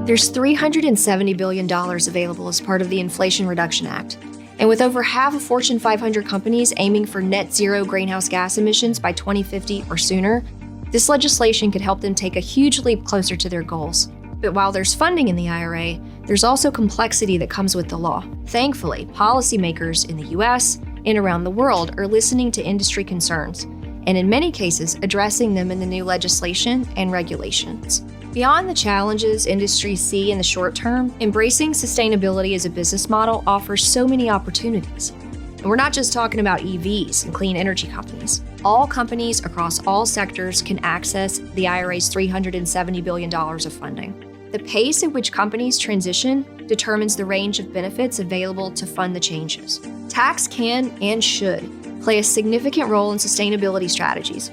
There's $370 billion available as part of the Inflation Reduction Act. And with over half of Fortune 500 companies aiming for net zero greenhouse gas emissions by 2050 or sooner, this legislation could help them take a huge leap closer to their goals. But while there's funding in the IRA, there's also complexity that comes with the law. Thankfully, policymakers in the US and around the world are listening to industry concerns, and in many cases, addressing them in the new legislation and regulations. Beyond the challenges industries see in the short term, embracing sustainability as a business model offers so many opportunities. And we're not just talking about EVs and clean energy companies. All companies across all sectors can access the IRA's $370 billion of funding. The pace at which companies transition determines the range of benefits available to fund the changes. Tax can and should play a significant role in sustainability strategies,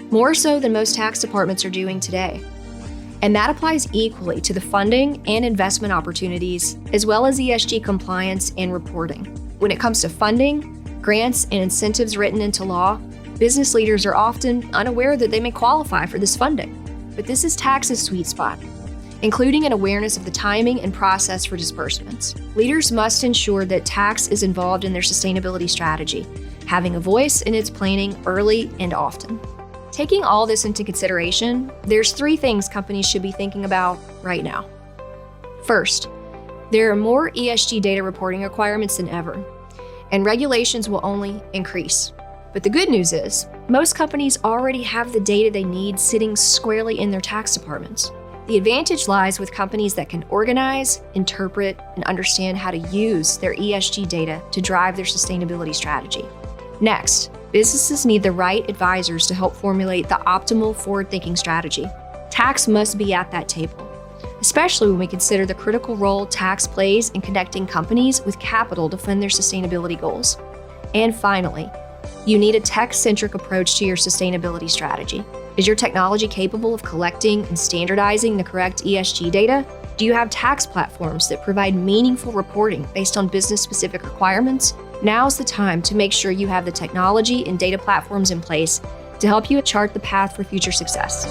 more so than most tax departments are doing today. And that applies equally to the funding and investment opportunities, as well as ESG compliance and reporting. When it comes to funding, grants, and incentives written into law, business leaders are often unaware that they may qualify for this funding. But this is tax's sweet spot, including an awareness of the timing and process for disbursements. Leaders must ensure that tax is involved in their sustainability strategy, having a voice in its planning early and often. Taking all this into consideration, there's 3 things companies should be thinking about right now. First, there are more ESG data reporting requirements than ever, and regulations will only increase. But the good news is, most companies already have the data they need sitting squarely in their tax departments. The advantage lies with companies that can organize, interpret, and understand how to use their ESG data to drive their sustainability strategy. Next, businesses need the right advisors to help formulate the optimal forward-thinking strategy. Tax must be at that table, especially when we consider the critical role tax plays in connecting companies with capital to fund their sustainability goals. And finally, you need a tech-centric approach to your sustainability strategy. Is your technology capable of collecting and standardizing the correct ESG data? Do you have tax platforms that provide meaningful reporting based on business-specific requirements? Now's the time to make sure you have the technology and data platforms in place to help you chart the path for future success.